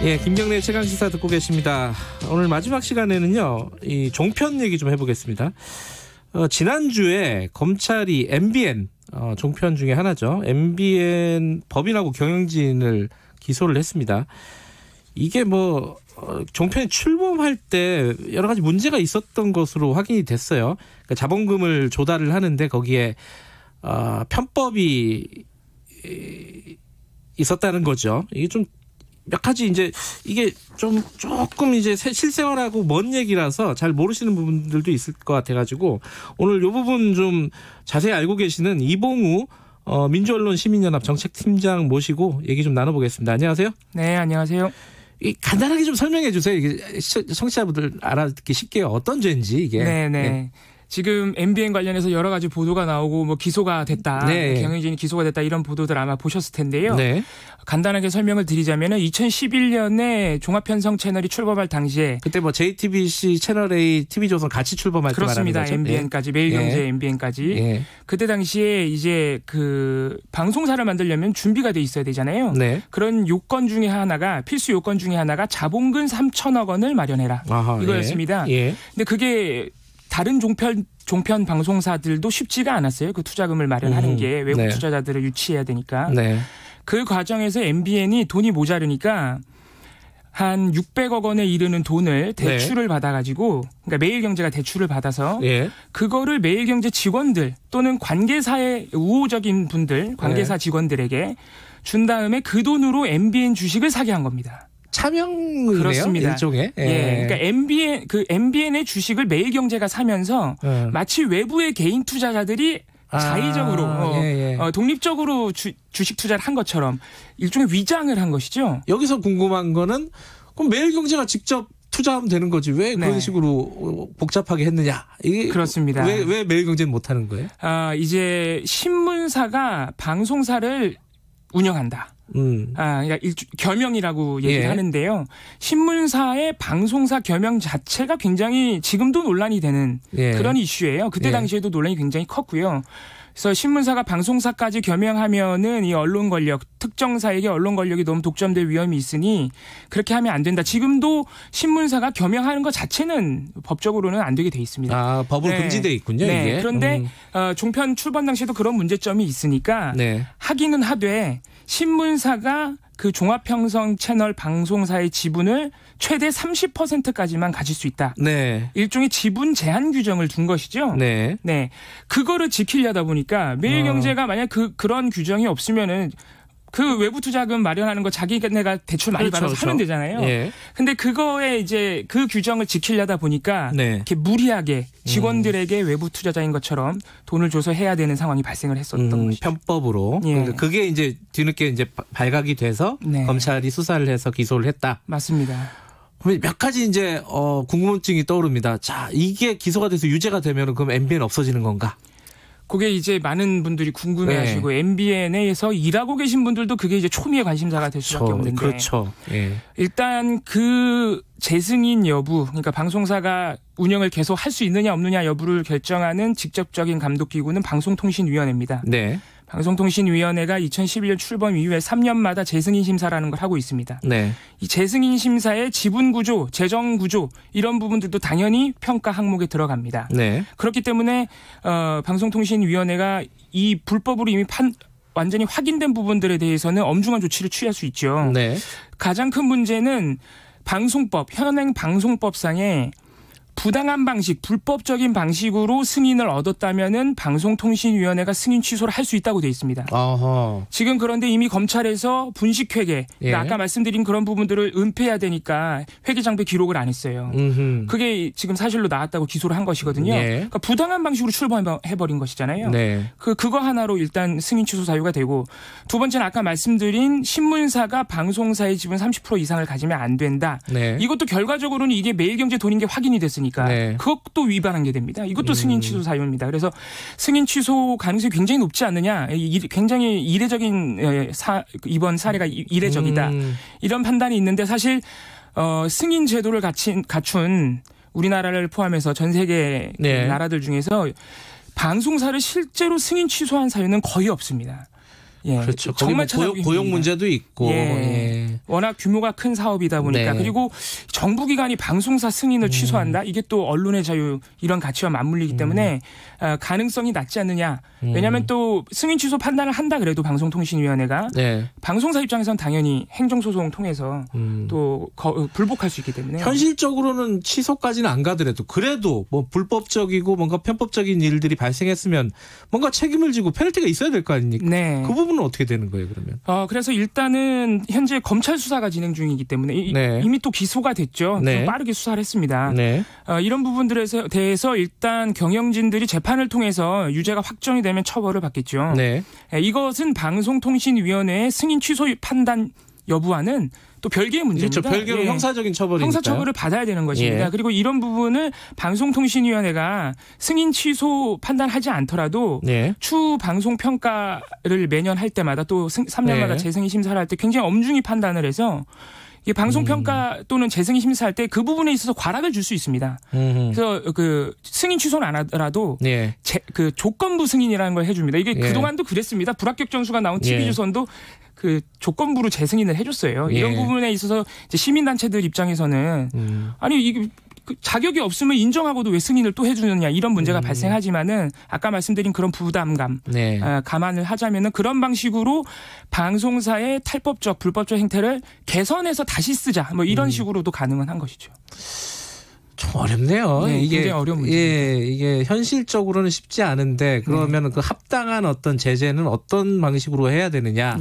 예, 김경래 최강시사 듣고 계십니다. 오늘 마지막 시간에는요, 이 종편 얘기 좀 해보겠습니다. 지난주에 검찰이 MBN 종편 중에 하나죠. MBN 법인하고 경영진을 기소를 했습니다. 이게 종편에 출범할 때 여러 가지 문제가 있었던 것으로 확인이 됐어요. 그러니까 자본금을 조달을 하는데 거기에 편법이 있었다는 거죠. 이게 좀 몇 가지 이게 조금 실생활하고 먼 얘기라서 잘 모르시는 부분들도 있을 것 같아가지고 오늘 이 부분 좀 자세히 알고 계시는 이봉우 민주언론 시민연합 정책팀장 모시고 얘기 좀 나눠보겠습니다. 안녕하세요. 네, 안녕하세요. 간단하게 좀 설명해 주세요. 이게 청취자분들 알아듣기 쉽게 어떤 죄인지 이게. 네. 지금 MBN 관련해서 여러 가지 보도가 나오고 기소가 됐다. 네. 경영진이 기소가 됐다. 이런 보도들 아마 보셨을 텐데요. 네. 간단하게 설명을 드리자면 2011년에 종합편성 채널이 출범할 당시에 그때 JTBC, 채널A, TV조선 같이 출범할 때 말하는 거죠. 그렇습니다. MBN까지, 매일경제 MBN까지. 예. 그때 당시에 이제 방송사를 만들려면 준비가 돼 있어야 되잖아요. 네. 그런 요건 중에 하나가 필수 요건 중에 하나가 자본금 3천억 원을 마련해라. 아하, 이거였습니다. 예. 근데 그게 다른 종편 방송사들도 쉽지가 않았어요. 그 투자금을 마련하는 게 외국 투자자들을 유치해야 되니까. 네. 그 과정에서 MBN이 돈이 모자르니까 한 600억 원에 이르는 돈을 대출을 받아가지고, 그러니까 매일경제가 대출을 받아서 그거를 매일경제 직원들 또는 관계사의 우호적인 분들, 관계사 직원들에게 준 다음에 그 돈으로 MBN 주식을 사게 한 겁니다. 차명이네요. 그렇습니다. 일종의. 그러니까 MBN의 주식을 매일경제가 사면서 마치 외부의 개인 투자자들이 자의적으로 독립적으로 주식 투자를 한 것처럼 일종의 위장을 한 것이죠. 여기서 궁금한 거는 그럼 매일경제가 직접 투자하면 되는 거지 왜 그런 식으로 복잡하게 했느냐? 이게 그렇습니다. 왜 매일경제는 못 하는 거예요? 이제 신문사가 방송사를 운영한다. 그러니까 겸영이라고 얘기를 하는데요. 신문사의 방송사 겸영 자체가 굉장히 지금도 논란이 되는 그런 이슈예요. 그때 당시에도 논란이 굉장히 컸고요. 그래서 신문사가 방송사까지 겸영하면은 이 언론 권력, 특정사에게 언론 권력이 너무 독점될 위험이 있으니 그렇게 하면 안 된다. 지금도 신문사가 겸영하는 것 자체는 법적으로는 안 되게 돼 있습니다. 법으로 금지돼 있군요. 이게. 그런데 종편 출범 당시에도 그런 문제점이 있으니까 하기는 하되 신문사가 그 종합편성 채널 방송사의 지분을 최대 30%까지만 가질 수 있다. 일종의 지분 제한 규정을 둔 것이죠. 그거를 지키려다 보니까 매일경제가 만약 그런 규정이 없으면은 그 외부 투자금 마련하는 거 자기네가 대출 많이 받아서 하면 되잖아요. 근데 그거에 이제 그 규정을 지키려다 보니까 이렇게 무리하게 직원들에게 외부 투자자인 것처럼 돈을 줘서 해야 되는 상황이 발생을 했었던 것이죠. 편법으로. 그러니까 그게 이제 뒤늦게 발각이 돼서 검찰이 수사를 해서 기소를 했다. 맞습니다. 몇 가지 궁금증이 떠오릅니다. 자, 이게 기소가 돼서 유죄가 되면 그럼 MBN 없어지는 건가? 그게 이제 많은 분들이 궁금해하시고 MBN에서 일하고 계신 분들도 그게 이제 초미의 관심사가 될 수밖에 없는데. 그렇죠. 일단 그 재승인 여부, 그러니까 방송사가 운영을 계속 할 수 있느냐 없느냐 여부를 결정하는 직접적인 감독기구는 방송통신위원회입니다. 방송통신위원회가 2011년 출범 이후에 3년마다 재승인 심사라는 걸 하고 있습니다. 이 재승인 심사의 지분 구조, 재정 구조 이런 부분들도 당연히 평가 항목에 들어갑니다. 그렇기 때문에 방송통신위원회가 이 불법으로 이미 완전히 확인된 부분들에 대해서는 엄중한 조치를 취할 수 있죠. 가장 큰 문제는 현행 방송법상에 부당한 방식, 불법적인 방식으로 승인을 얻었다면은 방송통신위원회가 승인 취소를 할 수 있다고 돼 있습니다. 지금 그런데 이미 검찰에서 분식회계, 그러니까 아까 말씀드린 그런 부분들을 은폐해야 되니까 회계장부 기록을 안 했어요. 그게 지금 사실로 나왔다고 기소를 한 것이거든요. 그러니까 부당한 방식으로 출범해버린 것이잖아요. 그거 하나로 일단 승인 취소 사유가 되고, 두 번째는 아까 말씀드린 신문사가 방송사의 지분 30% 이상을 가지면 안 된다. 이것도 결과적으로는 이게 매일경제 돈인 게 확인이 됐으니까 그것도 위반한 게 됩니다. 이것도 승인 취소 사유입니다. 그래서 승인 취소 가능성이 굉장히 높지 않느냐. 굉장히 이례적인 이번 사례가 이례적이다. 이런 판단이 있는데 사실 승인 제도를 갖춘 우리나라를 포함해서 전 세계 나라들 중에서 방송사를 실제로 승인 취소한 사유는 거의 없습니다. 예, 그렇죠. 정말 고용 문제도 있고 워낙 규모가 큰 사업이다 보니까 그리고 정부기관이 방송사 승인을 취소한다. 이게 또 언론의 자유 이런 가치와 맞물리기 때문에 가능성이 낮지 않느냐. 왜냐하면 또 승인 취소 판단을 한다 그래도 방송통신위원회가 방송사 입장에서는 당연히 행정소송 통해서 또 불복할 수 있기 때문에 현실적으로는 취소까지는 안 가더라도 그래도 뭐 불법적이고 뭔가 편법적인 일들이 발생했으면 뭔가 책임을 지고 페널티가 있어야 될 거 아닙니까? 네. 그 부분은 어떻게 되는 거예요, 그러면? 그래서 일단은 현재 검찰 수사가 진행 중이기 때문에 이미 또 기소가 됐죠. 빠르게 수사를 했습니다. 이런 부분들에 대해서 일단 경영진들이 재판을 통해서 유죄가 확정이 되면 처벌을 받겠죠. 이것은 방송통신위원회의 승인 취소 판단 여부와는 또 별개의 문제입니다. 그렇죠. 별개로 형사적인 처벌이니까요. 형사처벌을 받아야 되는 것입니다. 그리고 이런 부분을 방송통신위원회가 승인 취소 판단하지 않더라도 추후 방송평가를 매년 할 때마다 또 3년마다 재승인 심사를 할 때 굉장히 엄중히 판단을 해서 이 방송평가 또는 재승인 심사할 때 그 부분에 있어서 과락을 줄 수 있습니다. 그래서 그 승인 취소는 안 하더라도 그 조건부 승인이라는 걸 해줍니다. 이게 그동안도 그랬습니다. 불합격 점수가 나온 TV조선도 그 조건부로 재승인을 해줬어요. 이런 부분에 있어서 이제 시민단체들 입장에서는 아니 이게 자격이 없으면 인정하고도 왜 승인을 또 해주느냐 이런 문제가 발생하지만은 아까 말씀드린 그런 부담감 감안을 하자면은 그런 방식으로 방송사의 탈법적 불법적 행태를 개선해서 다시 쓰자 뭐 이런 식으로도 가능은 한 것이죠. 좀 어렵네요. 이게 굉장히 어려운 문제입니다. 이게 현실적으로는 쉽지 않은데 그러면 그 합당한 어떤 제재는 어떤 방식으로 해야 되느냐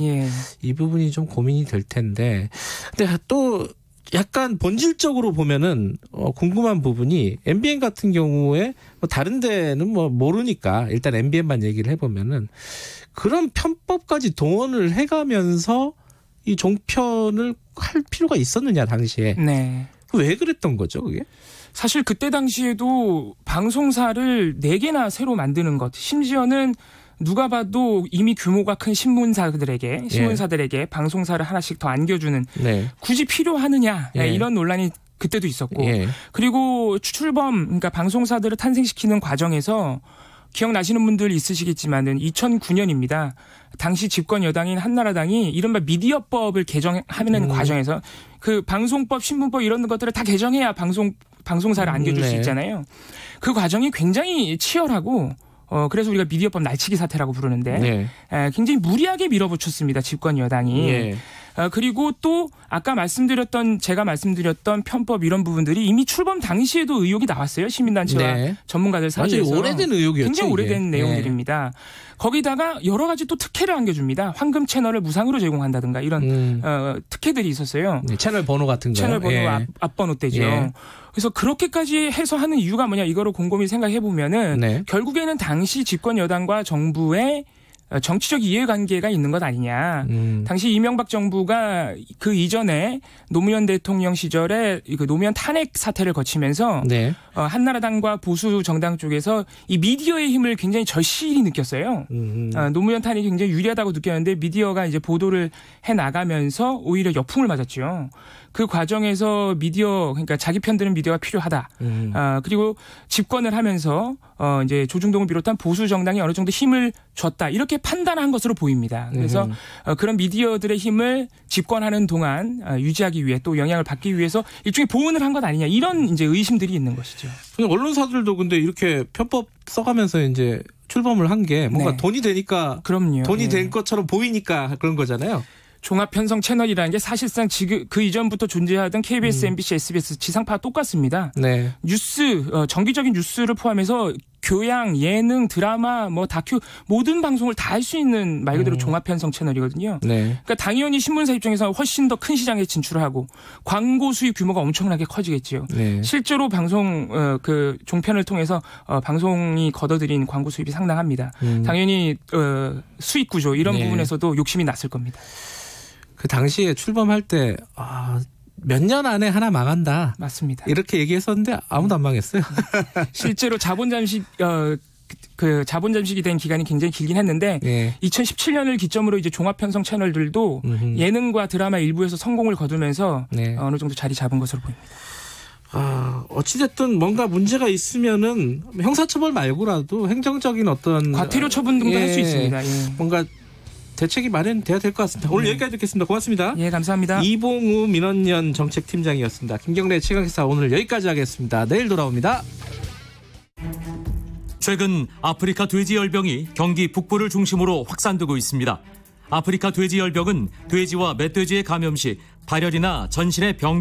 이 부분이 좀 고민이 될 텐데 근데 또 약간 본질적으로 보면은 궁금한 부분이 MBN 같은 경우에 뭐 다른 데는 뭐 모르니까 일단 MBN만 얘기를 해보면은 그런 편법까지 동원을 해가면서 이 종편을 할 필요가 있었느냐 당시에 왜 그랬던 거죠 그게? 사실 그때 당시에도 방송사를 4개나 새로 만드는 것 심지어는 누가 봐도 이미 규모가 큰 신문사들에게 방송사를 하나씩 더 안겨주는 굳이 필요하느냐 이런 논란이 그때도 있었고 그리고 출범 그러니까 방송사들을 탄생시키는 과정에서 기억나시는 분들 있으시겠지만은 2009년입니다. 당시 집권 여당인 한나라당이 이른바 미디어법을 개정하는 과정에서 그 방송법, 신문법 이런 것들을 다 개정해야 방송사를 안겨줄 수 있잖아요. 그 과정이 굉장히 치열하고 그래서 우리가 미디어법 날치기 사태라고 부르는데 굉장히 무리하게 밀어붙였습니다. 집권 여당이. 그리고 또 아까 제가 말씀드렸던 편법 이런 부분들이 이미 출범 당시에도 의혹이 나왔어요. 시민단체와 전문가들 사이에서. 아주 오래된 의혹이었죠. 굉장히 오래된 내용들입니다. 거기다가 여러 가지 또 특혜를 안겨줍니다. 황금 채널을 무상으로 제공한다든가 이런 특혜들이 있었어요. 채널 번호 같은 거요. 채널 번호 앞번호 때죠. 그래서 그렇게까지 해서 하는 이유가 뭐냐 이거를 곰곰이 생각해 보면은 결국에는 당시 집권 여당과 정부의 정치적 이해관계가 있는 것 아니냐. 당시 이명박 정부가 그 이전에 노무현 대통령 시절에 그 노무현 탄핵 사태를 거치면서 한나라당과 보수 정당 쪽에서 이 미디어의 힘을 굉장히 절실히 느꼈어요. 노무현 탄핵이 굉장히 유리하다고 느꼈는데 미디어가 이제 보도를 해 나가면서 오히려 역풍을 맞았죠. 그 과정에서 그러니까 자기 편드는 미디어가 필요하다. 그리고 집권을 하면서 이제 조중동을 비롯한 보수 정당이 어느 정도 힘을 줬다. 이렇게 판단한 것으로 보입니다. 그래서 그런 미디어들의 힘을 집권하는 동안 유지하기 위해 또 영향을 받기 위해서 일종의 보온을 한 것 아니냐. 이런 이제 의심들이 있는 것이죠. 언론사들도 근데 이렇게 편법 써가면서 이제 출범을 한 게 뭔가 돈이 되니까 돈이 된 것처럼 보이니까 그런 거잖아요. 종합편성 채널이라는 게 사실상 지금 그 이전부터 존재하던 KBS, MBC, SBS 지상파와 똑같습니다. 뉴스, 정기적인 뉴스를 포함해서 교양, 예능, 드라마, 뭐 다큐 모든 방송을 다 할 수 있는 말 그대로 종합편성 채널이거든요. 그러니까 당연히 신문사 입장에서 훨씬 더 큰 시장에 진출을 하고 광고 수입 규모가 엄청나게 커지겠지요. 실제로 방송 그 종편을 통해서 방송이 걷어들인 광고 수입이 상당합니다. 당연히 수익 구조 이런 부분에서도 욕심이 났을 겁니다. 그 당시에 출범할 때 몇 년 안에 하나 망한다. 맞습니다. 이렇게 얘기했었는데 아무도 안 망했어요. 실제로 자본 잠식이 된 기간이 굉장히 길긴 했는데 2017년을 기점으로 이제 종합 편성 채널들도 예능과 드라마 일부에서 성공을 거두면서 어느 정도 자리 잡은 것으로 보입니다. 어찌됐든 뭔가 문제가 있으면은 형사처벌 말고라도 행정적인 어떤 과태료 처분 등도 할 수 있습니다. 뭔가 대책이 마련돼야 될 것 같습니다. 오늘 여기까지 듣겠습니다. 고맙습니다. 예, 감사합니다. 이봉우 민원연 정책팀장이었습니다. 김경래 최강시사 오늘 여기까지 하겠습니다. 내일 돌아옵니다. 최근 아프리카 돼지열병이 경기 북부를 중심으로 확산되고 있습니다. 아프리카 돼지열병은 돼지와 멧돼지에 감염 시 발열이나 전신의 병